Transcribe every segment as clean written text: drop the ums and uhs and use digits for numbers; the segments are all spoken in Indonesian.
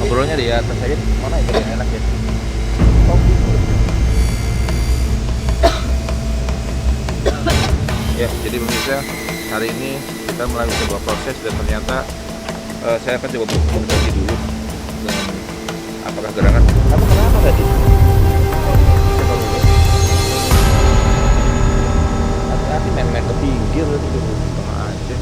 Ngobrolnya di atas aja, mana itu yang enak ya? Ya, jadi pemirsa, hari ini kita melakukan sebuah proses dan ternyata saya akan coba mengkaji dulu dengan apakah gerangan apa kenapa tadi? Coba dulu. Hati-hati main-main ke pinggir tadi di tengah aja.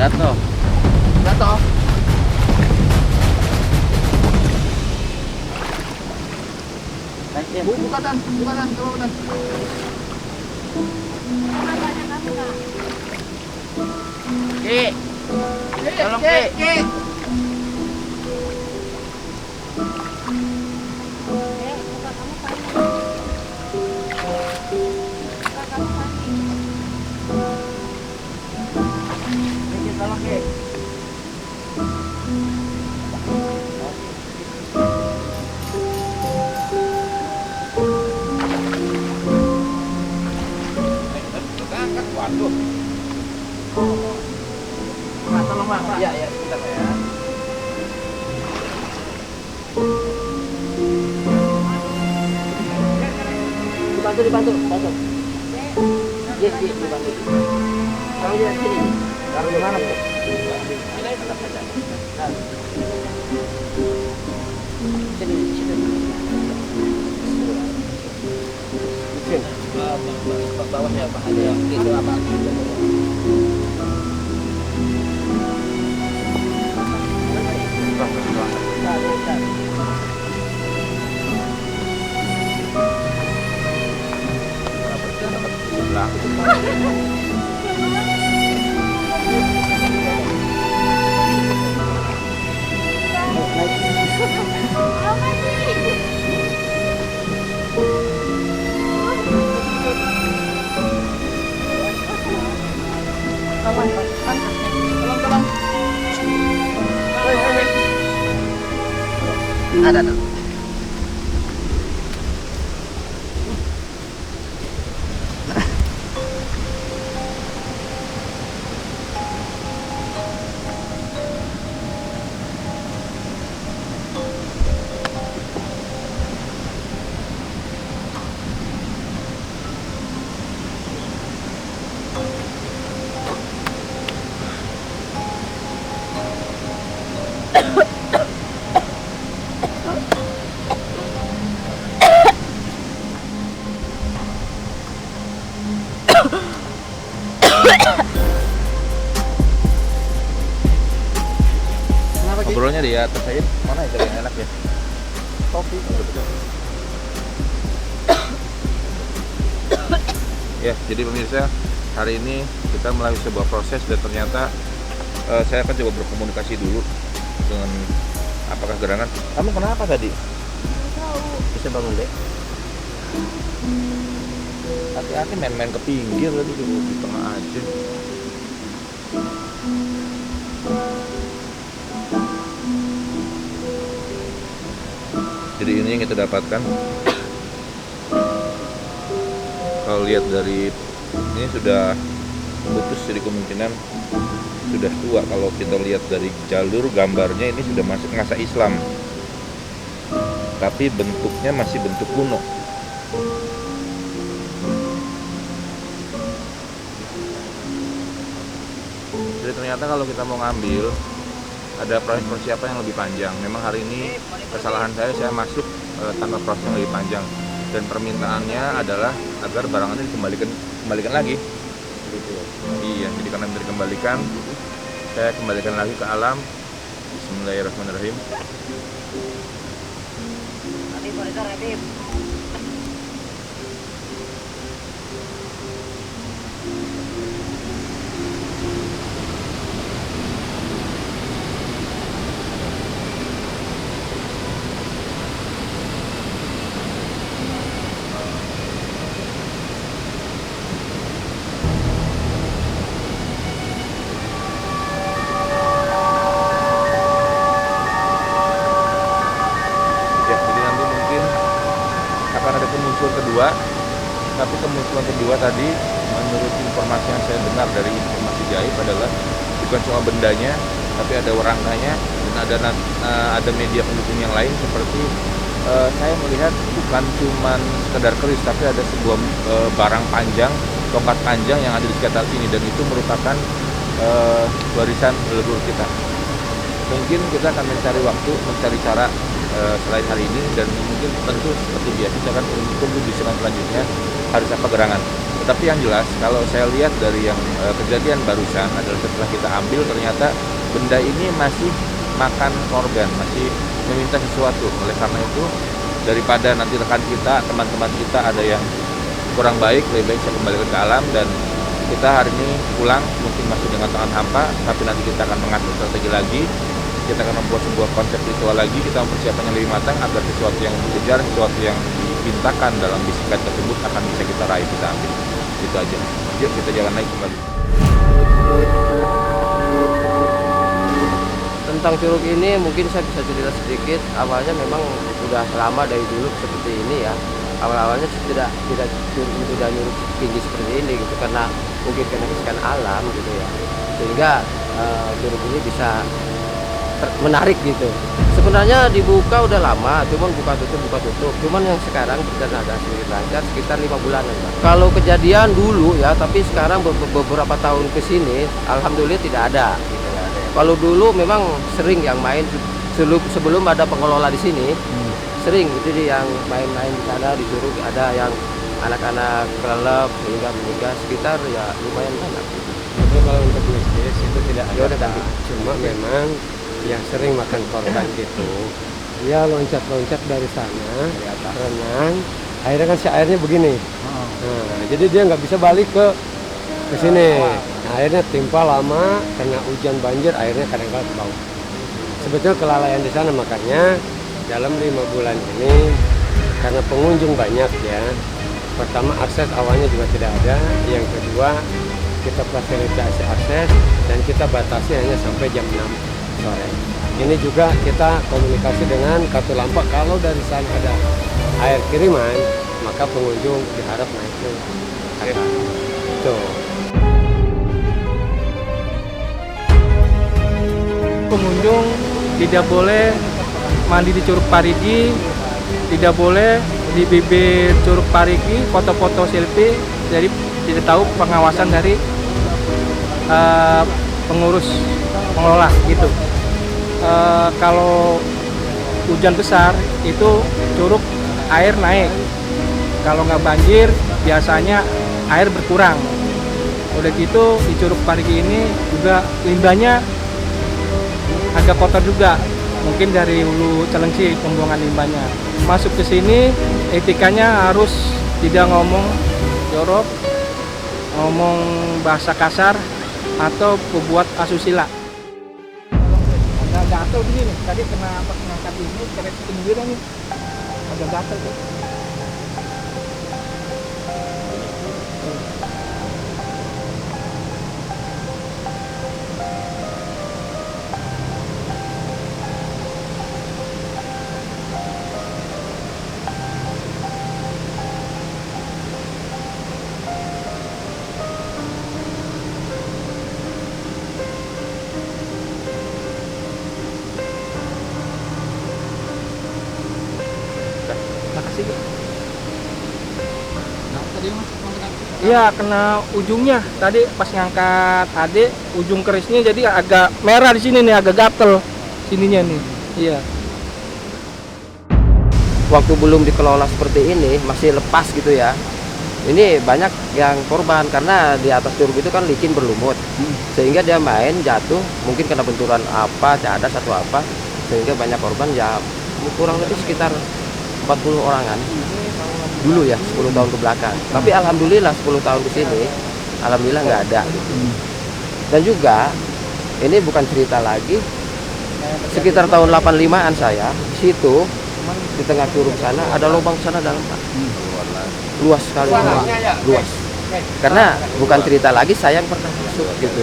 Jatuh. Jatuh. Buka dan, coba dan. Ki, tolong Ki. Waduh. Pak, tolong Pak. Iya, sebentar ya. Dibantu. Yes, dibantu. Taruh di sini. Taruh di mana tuh? Sini. Bawahnya apa? Ada yang gitu apa? Tolong. Ada. Ngobrolnya di atas aja, mana itu yang enak ya? Kopi. Ya, jadi pemirsa, hari ini kita melalui sebuah proses dan ternyata saya akan coba berkomunikasi dulu dengan apakah gerangan. Kamu kenapa tadi? Bisa bangun deh. Hati-hati main-main ke pinggir tadi di tengah aja. Jadi ini yang kita dapatkan. Kalau lihat dari ini sudah putus, jadi kemungkinan sudah tua. Kalau kita lihat dari jalur gambarnya ini sudah masuk masa Islam, tapi bentuknya masih bentuk kuno. Jadi ternyata kalau kita mau ngambil ada proses persiapan yang lebih panjang. Memang hari ini kesalahan saya masuk tanpa proses yang lebih panjang, dan permintaannya adalah agar barang itu dikembalikan lagi. Iya, jadi karena dikembalikan, saya kembalikan lagi ke alam. Bismillahirrahmanirrahim. Kedua, tapi kemunculan kedua tadi menurut informasi yang saya dengar dari informasi gaib adalah bukan cuma bendanya, tapi ada warangkanya dan ada media pendukung yang lain seperti saya melihat bukan cuma sekedar keris, tapi ada sebuah barang panjang, tongkat panjang yang ada di sekitar sini, dan itu merupakan warisan leluhur kita. Mungkin kita akan mencari waktu, mencari cara selain hari ini, dan mungkin tentu seperti biasa saya akan tunggu di segmen selanjutnya harus apa gerangan. Tetapi yang jelas kalau saya lihat dari yang kejadian barusan adalah setelah kita ambil ternyata benda ini masih makan korban, masih meminta sesuatu. Oleh karena itu daripada nanti rekan kita, teman-teman kita ada yang kurang baik, lebih baik saya kembalikan ke alam, dan kita hari ini pulang mungkin masih dengan tangan hampa, tapi nanti kita akan mengatur strategi lagi. Kita akan membuat sebuah konsep ritual lagi, kita mempersiapkannya lebih matang agar sesuatu yang dikejar, sesuatu yang dipintakan dalam bisikan tersebut akan bisa kita raih, kita ambil. Itu aja. Yuk kita jalan lagi kembali. Tentang curug ini mungkin saya bisa cerita sedikit. Awalnya memang sudah lama dari dulu seperti ini ya. Awal-awalnya tidak curug itu sudah nyurug tinggi seperti ini gitu, karena mungkin karena bisikan alam gitu ya. Sehingga curug ini bisa menarik gitu. Sebenarnya dibuka udah lama, cuman buka tutup. Cuman yang sekarang berjalan agak sedikit lancar, sekitar 5 bulanan. Kalau kejadian dulu ya, tapi sekarang beberapa tahun ke sini alhamdulillah tidak ada. Kalau dulu memang sering yang main sebelum ada pengelola di sini. Sering gitu yang main-main di sana, disuruh ada yang anak-anak kelelep hingga meninggal sekitar ya lumayan banyak. Jadi kalau untuk mistis itu tidak ada, Ya udah, ganti. cuma memang yang sering makan korban itu dia loncat-loncat dari sana, renang, akhirnya kan si airnya begini. Nah, jadi dia nggak bisa balik ke sini. Nah, akhirnya timpa lama karena hujan banjir, akhirnya kadang-kadang ke bawah. Sebetulnya kelalaian di sana, makanya dalam 5 bulan ini karena pengunjung banyak ya. Pertama akses awalnya juga tidak ada, yang kedua kita fasilitasi akses dan kita batasi hanya sampai jam 6 sore. Ini juga kita komunikasi dengan Katulampa, kalau dari sana ada air kiriman maka pengunjung diharap naik ke atas. Tuh. Pengunjung tidak boleh mandi di Curug Parigi, tidak boleh di bibir Curug Parigi foto-foto selfie. Jadi tidak tahu pengawasan dari pengurus pengelola gitu. Kalau hujan besar itu curug air naik, kalau nggak banjir biasanya air berkurang. Udah gitu di Curug Parigi ini juga limbahnya agak kotor juga, mungkin dari hulu Celengsi pembuangan limbahnya. Masuk ke sini etikanya harus tidak ngomong jorok, ngomong bahasa kasar atau pembuat asusila. Agak gatel begini nih, tadi kena pas ngangkat ini keres pinggiran nih, agak gatel tuh. Makasih. Iya, kena ujungnya. Tadi pas ngangkat adik, ujung kerisnya jadi agak merah di sini nih, agak gatel sininya nih. Iya. Waktu belum dikelola seperti ini masih lepas gitu ya. Ini banyak yang korban karena di atas curug itu kan licin berlumut. Sehingga dia main jatuh, mungkin kena benturan apa, cadas atau apa, sehingga banyak korban ya kurang lebih sekitar 40 orangan dulu ya, 10 tahun ke belakang. Tapi alhamdulillah 10 tahun ke sini alhamdulillah nggak ada gitu. Dan juga ini bukan cerita lagi, sekitar tahun 85-an saya di situ di tengah curug sana ada lubang sana dalam, Pak. Luas sekali, luas. Karena bukan cerita lagi, saya yang pernah masuk gitu.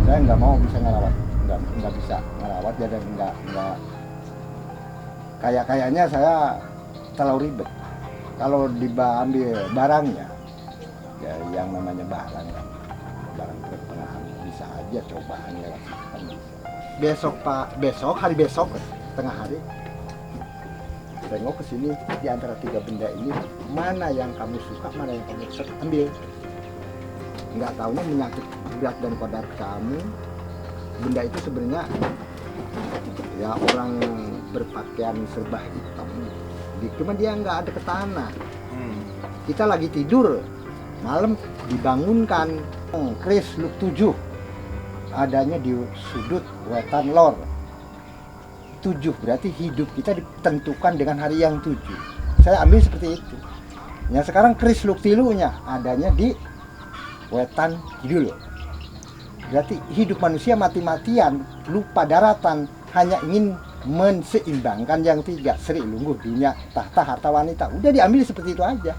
Saya nggak mau bisa ngerawat, nggak bisa ngerawat ya, dan nggak kayaknya saya terlalu ribet. Kalau diambil barangnya, ya yang namanya barang kan, barang pertengahan bisa aja cobaan lewat situ. Besok hari besok tengah hari tengok ke sini, di antara 3 benda ini mana yang kamu suka, mana yang kamu ambil. Nggak tahunya menyangkut berat dan kodrat kamu. Benda itu sebenarnya ya orang berpakaian serba hitam, cuma dia nggak ada ke tanah. Kita lagi tidur malam dibangunkan, keris luk 7 adanya di sudut wetan lor 7, berarti hidup kita ditentukan dengan hari yang 7. Saya ambil seperti itu. Ya sekarang keris luk tilunya adanya di wetan kidul. Berarti hidup manusia mati-matian, lupa daratan, hanya ingin menseimbangkan yang 3, Sri Lungguh, dunia, tahta, harta, wanita. Udah diambil seperti itu aja.